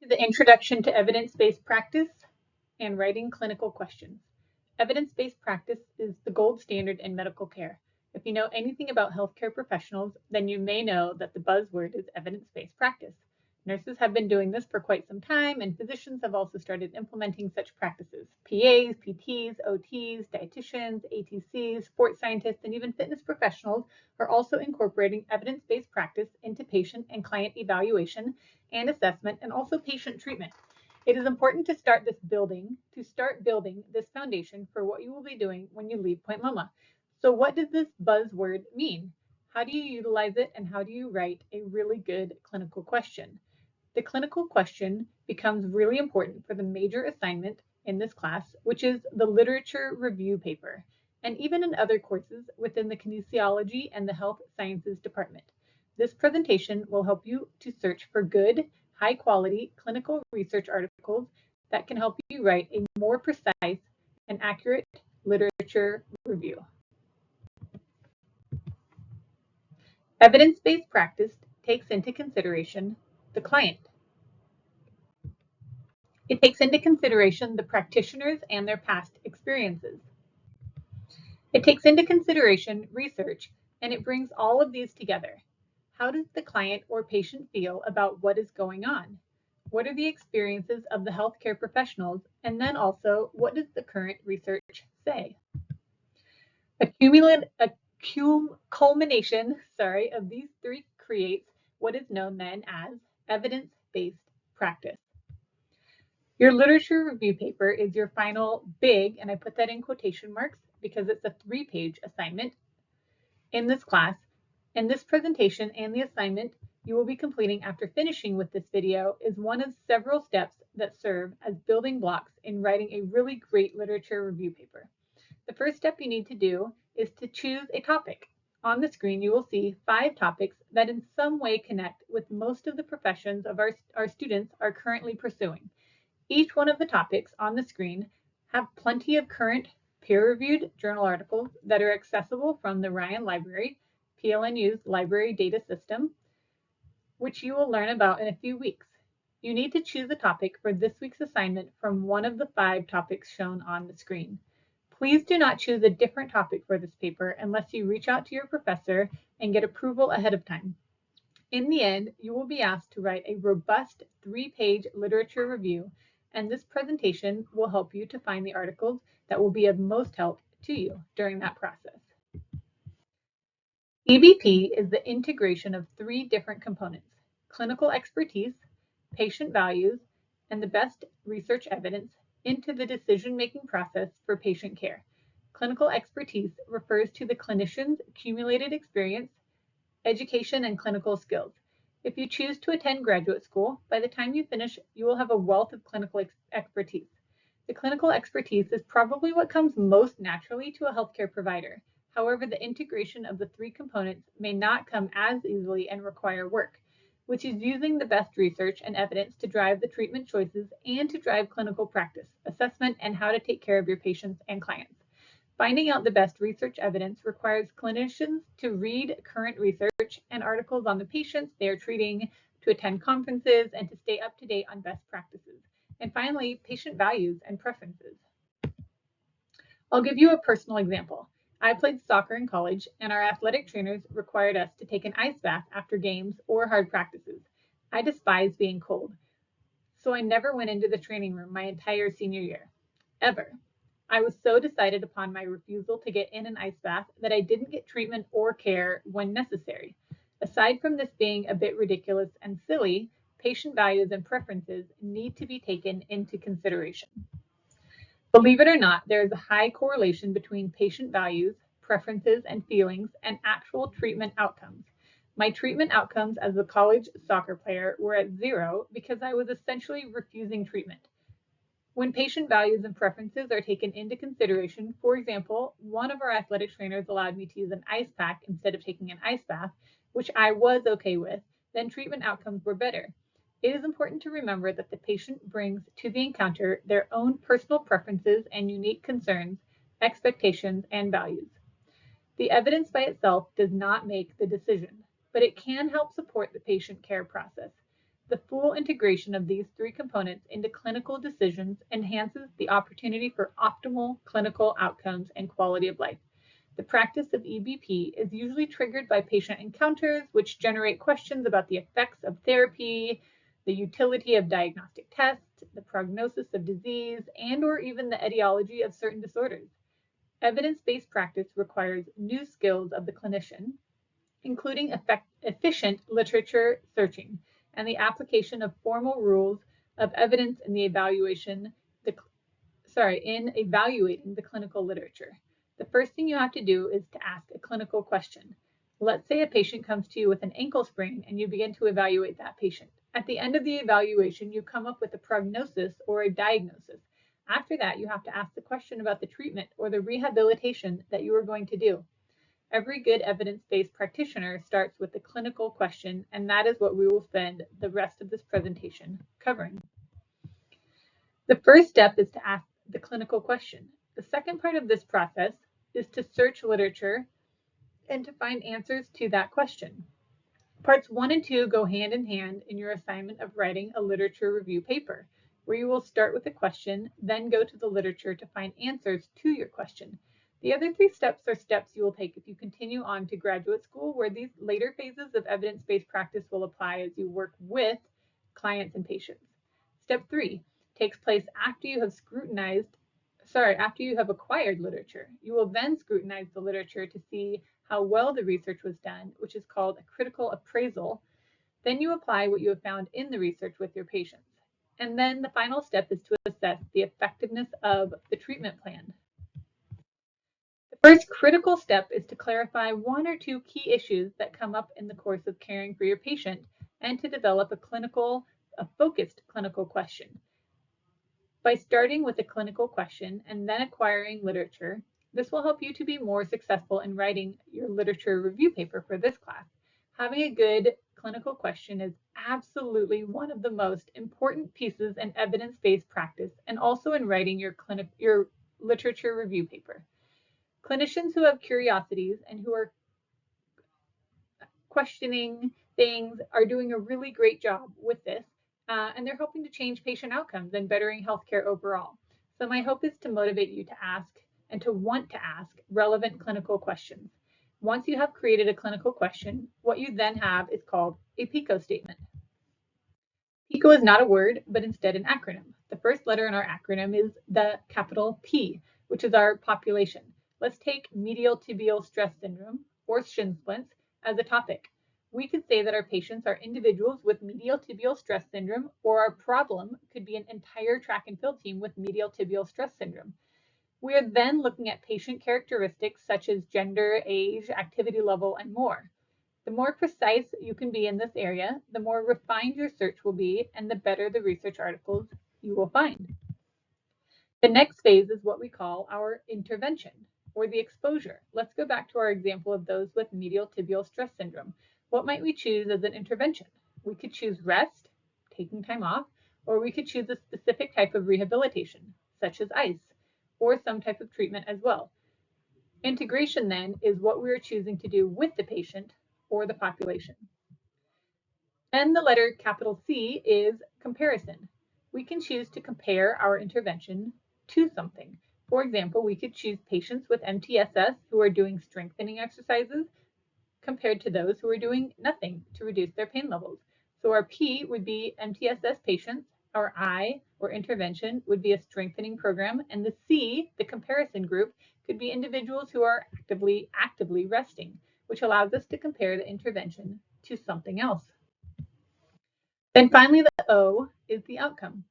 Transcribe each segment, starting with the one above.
The Introduction to Evidence-Based Practice and Writing Clinical Questions. Evidence-based practice is the gold standard in medical care. If you know anything about healthcare professionals, then you may know that the buzzword is evidence-based practice. Nurses have been doing this for quite some time, and physicians have also started implementing such practices. PAs, PTs, OTs, dietitians, ATCs, sports scientists, and even fitness professionals are also incorporating evidence-based practice into patient and client evaluation and assessment, and also patient treatment. It is important to start building this foundation for what you will be doing when you leave Point Loma. So what does this buzzword mean? How do you utilize it, and how do you write a really good clinical question? The clinical question becomes really important for the major assignment in this class, which is the literature review paper, and even in other courses within the kinesiology and the health sciences department. This presentation will help you to search for good, high-quality clinical research articles that can help you write a more precise and accurate literature review. Evidence-based practice takes into consideration the client. It takes into consideration the practitioners and their past experiences. It takes into consideration research, and it brings all of these together. How does the client or patient feel about what is going on? What are the experiences of the healthcare professionals? And then also, what does the current research say? A culmination of these three creates what is known then as evidence-based practice. Your literature review paper is your final big, and I put that in quotation marks because it's a 3-page assignment in this class. And this presentation and the assignment you will be completing after finishing with this video is one of several steps that serve as building blocks in writing a really great literature review paper. The first step you need to do is to choose a topic. On the screen, you will see 5 topics that in some way connect with most of the professions of our students are currently pursuing. Each one of the topics on the screen have plenty of current peer-reviewed journal articles that are accessible from the Ryan Library, PLNU's library data system, which you will learn about in a few weeks. You need to choose a topic for this week's assignment from one of the 5 topics shown on the screen. Please do not choose a different topic for this paper unless you reach out to your professor and get approval ahead of time. In the end, you will be asked to write a robust 3-page literature review, and this presentation will help you to find the articles that will be of most help to you during that process. EBP is the integration of 3 different components: clinical expertise, patient values, and the best research evidence into the decision-making process for patient care. Clinical expertise refers to the clinician's accumulated experience, education, and clinical skills. If you choose to attend graduate school, by the time you finish, you will have a wealth of clinical expertise. The clinical expertise is probably what comes most naturally to a healthcare provider. However, the integration of the 3 components may not come as easily and require work, which is using the best research and evidence to drive the treatment choices and to drive clinical practice, assessment, and how to take care of your patients and clients. Finding out the best research evidence requires clinicians to read current research and articles on the patients they are treating, to attend conferences, and to stay up to date on best practices. And finally, patient values and preferences. I'll give you a personal example. I played soccer in college, and our athletic trainers required us to take an ice bath after games or hard practices. I despise being cold, so I never went into the training room my entire senior year, ever. I was so decided upon my refusal to get in an ice bath that I didn't get treatment or care when necessary. Aside from this being a bit ridiculous and silly, patient values and preferences need to be taken into consideration. Believe it or not, there is a high correlation between patient values, preferences, and feelings and actual treatment outcomes. My treatment outcomes as a college soccer player were at 0 because I was essentially refusing treatment. When patient values and preferences are taken into consideration, for example, one of our athletic trainers allowed me to use an ice pack instead of taking an ice bath, which I was okay with, then treatment outcomes were better. It is important to remember that the patient brings to the encounter their own personal preferences and unique concerns, expectations, and values. The evidence by itself does not make the decision, but it can help support the patient care process. The full integration of these three components into clinical decisions enhances the opportunity for optimal clinical outcomes and quality of life. The practice of EBP is usually triggered by patient encounters, which generate questions about the effects of therapy, the utility of diagnostic tests, the prognosis of disease, and/or even the etiology of certain disorders. Evidence-based practice requires new skills of the clinician, including efficient literature searching and the application of formal rules of evidence in evaluating the clinical literature. The first thing you have to do is to ask a clinical question. Let's say a patient comes to you with an ankle sprain and you begin to evaluate that patient. At the end of the evaluation, you come up with a prognosis or a diagnosis. After that, you have to ask the question about the treatment or the rehabilitation that you are going to do. Every good evidence-based practitioner starts with the clinical question, and that is what we will spend the rest of this presentation covering. The first step is to ask the clinical question. The second part of this process is to search literature and to find answers to that question. Parts 1 and 2 go hand in hand in your assignment of writing a literature review paper, where you will start with a question, then go to the literature to find answers to your question. The other 3 steps are steps you will take if you continue on to graduate school, where these later phases of evidence-based practice will apply as you work with clients and patients. Step 3 takes place after you have acquired literature. You will then scrutinize the literature to see how well the research was done, which is called a critical appraisal. Then you apply what you have found in the research with your patients. And then the final step is to assess the effectiveness of the treatment plan. The first critical step is to clarify 1 or 2 key issues that come up in the course of caring for your patient and to develop a focused clinical question. By starting with a clinical question and then acquiring literature, this will help you to be more successful in writing your literature review paper for this class. Having a good clinical question is absolutely one of the most important pieces in evidence-based practice and also in writing your literature review paper. Clinicians who have curiosities and who are questioning things are doing a really great job with this. And they're helping to change patient outcomes and bettering healthcare overall. So my hope is to motivate you to ask and to want to ask relevant clinical questions. Once you have created a clinical question, what you then have is called a PICO statement. PICO is not a word, but instead an acronym. The first letter in our acronym is the capital P, which is our population. Let's take medial tibial stress syndrome, or shin splints, as a topic. We could say that our patients are individuals with medial tibial stress syndrome, or our problem could be an entire track and field team with medial tibial stress syndrome. We are then looking at patient characteristics such as gender, age, activity level, and more. The more precise you can be in this area, the more refined your search will be, and the better the research articles you will find. The next phase is what we call our intervention, or the exposure. Let's go back to our example of those with medial tibial stress syndrome. What might we choose as an intervention? We could choose rest, taking time off, or we could choose a specific type of rehabilitation, such as ice, or some type of treatment as well. Integration then is what we are choosing to do with the patient or the population. And the letter capital C is comparison. We can choose to compare our intervention to something. For example, we could choose patients with MTSS who are doing strengthening exercises compared to those who are doing nothing to reduce their pain levels. So our P would be MTSS patients, our I, or intervention, would be a strengthening program, and the C, the comparison group, could be individuals who are actively resting, which allows us to compare the intervention to something else. Then finally, the O is the outcome.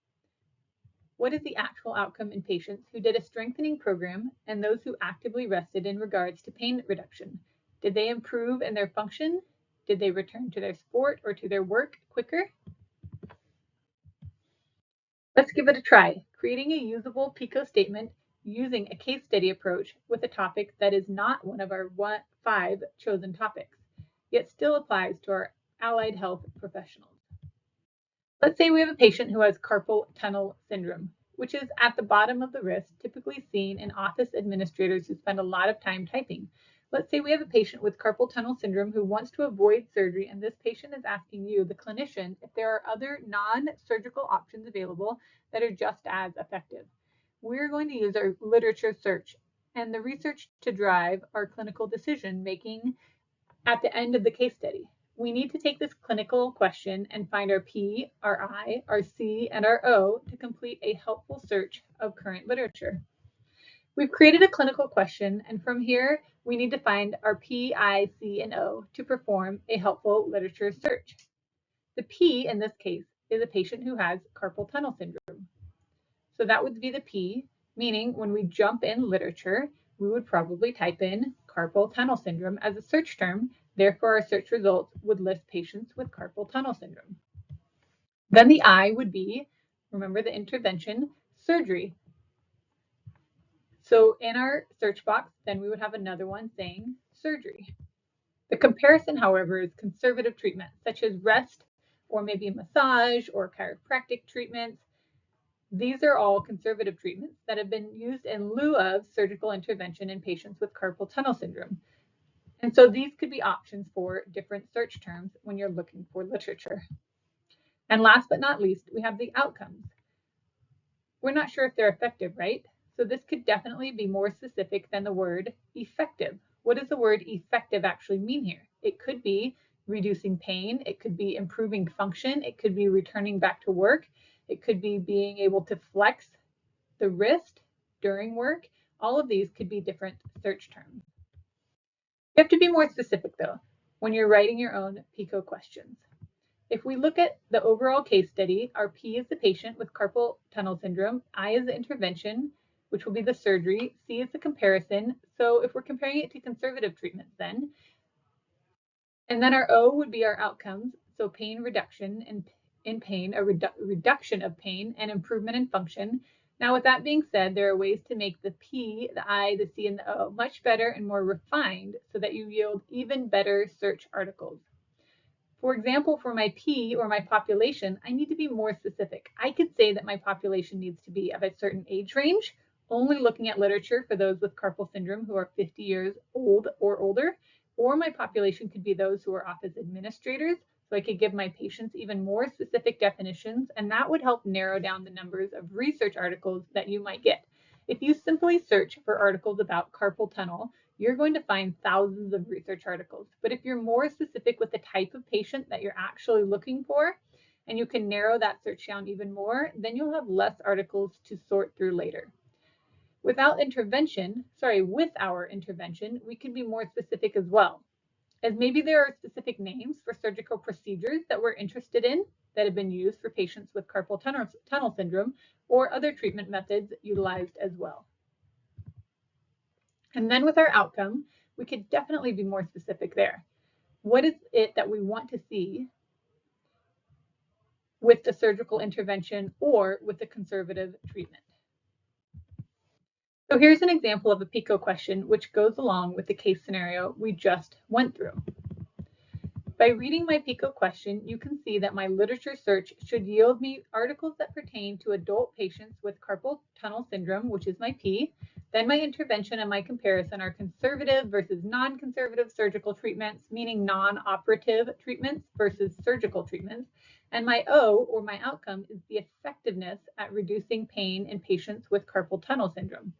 What is the actual outcome in patients who did a strengthening program and those who actively rested in regards to pain reduction? Did they improve in their function? Did they return to their sport or to their work quicker? Let's give it a try, creating a usable PICO statement using a case study approach with a topic that is not one of our 5 chosen topics, yet still applies to our allied health professionals. Let's say we have a patient who has carpal tunnel syndrome, which is at the bottom of the wrist, typically seen in office administrators who spend a lot of time typing. Let's say we have a patient with carpal tunnel syndrome who wants to avoid surgery, and this patient is asking you, the clinician, if there are other non-surgical options available that are just as effective. We're going to use our literature search and the research to drive our clinical decision making at the end of the case study. We need to take this clinical question and find our P, our I, our C, and our O to complete a helpful search of current literature. We've created a clinical question, and from here, we need to find our P, I, C, and O to perform a helpful literature search. The P in this case is a patient who has carpal tunnel syndrome. So that would be the P, meaning when we jump in literature, we would probably type in carpal tunnel syndrome as a search term. Therefore, our search results would list patients with carpal tunnel syndrome. Then the I would be, remember the intervention, surgery. So in our search box, then we would have another one saying surgery. The comparison, however, is conservative treatment, such as rest or maybe massage or chiropractic treatments. These are all conservative treatments that have been used in lieu of surgical intervention in patients with carpal tunnel syndrome. And so these could be options for different search terms when you're looking for literature. And last but not least, we have the outcomes. We're not sure if they're effective, right? So this could definitely be more specific than the word effective. What does the word effective actually mean here? It could be reducing pain. It could be improving function. It could be returning back to work. It could be being able to flex the wrist during work. All of these could be different search terms. You have to be more specific though when you're writing your own PICO questions. If we look at the overall case study, our P is the patient with carpal tunnel syndrome, I is the intervention, which will be the surgery, C is the comparison. So if we're comparing it to conservative treatments then, and then our O would be our outcomes, so pain reduction in pain, a reduction of pain and improvement in function. Now with that being said, there are ways to make the P, the I, the C, and the O much better and more refined so that you yield even better search articles. For example, for my P or my population, I need to be more specific. I could say that my population needs to be of a certain age range, only looking at literature for those with carpal syndrome who are 50 years old or older, or my population could be those who are office administrators, so I could give my patients even more specific definitions, and that would help narrow down the numbers of research articles that you might get. If you simply search for articles about carpal tunnel, you're going to find thousands of research articles. But if you're more specific with the type of patient that you're actually looking for, and you can narrow that search down even more, then you'll have less articles to sort through later. With our intervention, we can be more specific as well, as maybe there are specific names for surgical procedures that we're interested in that have been used for patients with carpal tunnel syndrome or other treatment methods utilized as well. And then with our outcome, we could definitely be more specific there. What is it that we want to see with the surgical intervention or with the conservative treatment? So here's an example of a PICO question which goes along with the case scenario we just went through. By reading my PICO question, you can see that my literature search should yield me articles that pertain to adult patients with carpal tunnel syndrome, which is my P. Then my intervention and my comparison are conservative versus non-conservative surgical treatments, meaning non-operative treatments versus surgical treatments. And my O, or my outcome, is the effectiveness at reducing pain in patients with carpal tunnel syndrome.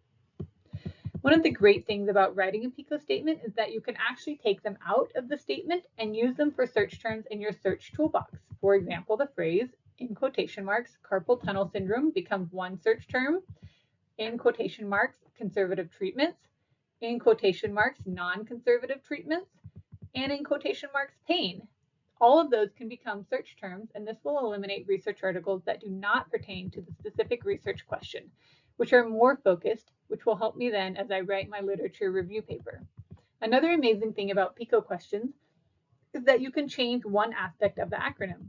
One of the great things about writing a PICO statement is that you can actually take them out of the statement and use them for search terms in your search toolbox. For example, the phrase, in quotation marks, carpal tunnel syndrome becomes one search term, in quotation marks, conservative treatments, in quotation marks, non-conservative treatments, and in quotation marks, pain. All of those can become search terms, and this will eliminate research articles that do not pertain to the specific research question, which are more focused, which will help me then as I write my literature review paper. Another amazing thing about PICO questions is that you can change one aspect of the acronym.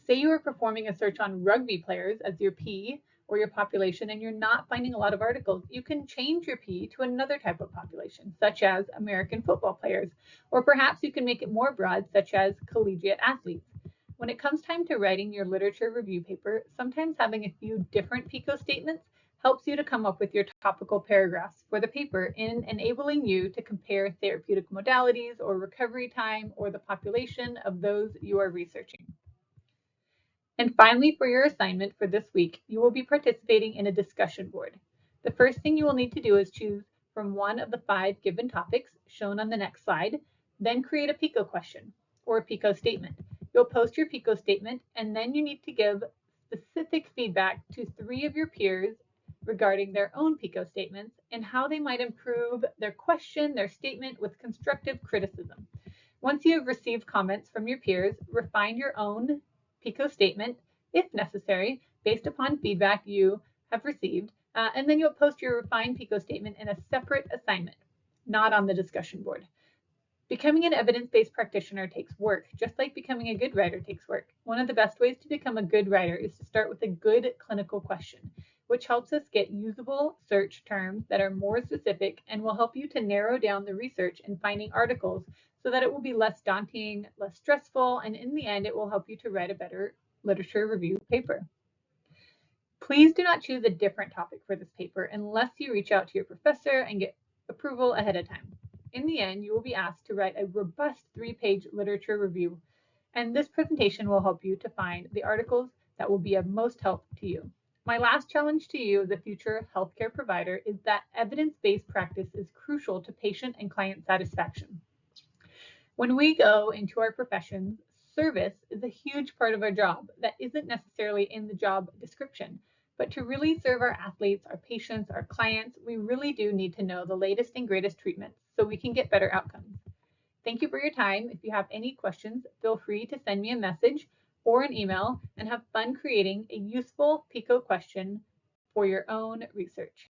Say you are performing a search on rugby players as your P or your population and you're not finding a lot of articles, you can change your P to another type of population, such as American football players, or perhaps you can make it more broad, such as collegiate athletes. When it comes time to writing your literature review paper, sometimes having a few different PICO statements helps you to come up with your topical paragraphs for the paper in enabling you to compare therapeutic modalities or recovery time or the population of those you are researching. And finally, for your assignment for this week, you will be participating in a discussion board. The first thing you will need to do is choose from one of the 5 given topics shown on the next slide, then create a PICO question or a PICO statement. You'll post your PICO statement, and then you need to give specific feedback to 3 of your peers regarding their own PICO statements and how they might improve their question, their statement with constructive criticism. Once you have received comments from your peers, refine your own PICO statement, if necessary, based upon feedback you have received, and then you'll post your refined PICO statement in a separate assignment, not on the discussion board. Becoming an evidence-based practitioner takes work, just like becoming a good writer takes work. One of the best ways to become a good writer is to start with a good clinical question, which helps us get usable search terms that are more specific and will help you to narrow down the research in finding articles so that it will be less daunting, less stressful, and in the end, it will help you to write a better literature review paper. Please do not choose a different topic for this paper unless you reach out to your professor and get approval ahead of time. In the end, you will be asked to write a robust 3-page literature review, and this presentation will help you to find the articles that will be of most help to you. My last challenge to you as a future healthcare provider is that evidence-based practice is crucial to patient and client satisfaction. When we go into our professions, service is a huge part of our job that isn't necessarily in the job description. But to really serve our athletes, our patients, our clients, we really do need to know the latest and greatest treatments so we can get better outcomes. Thank you for your time. If you have any questions, feel free to send me a message or an email and have fun creating a useful PICO question for your own research.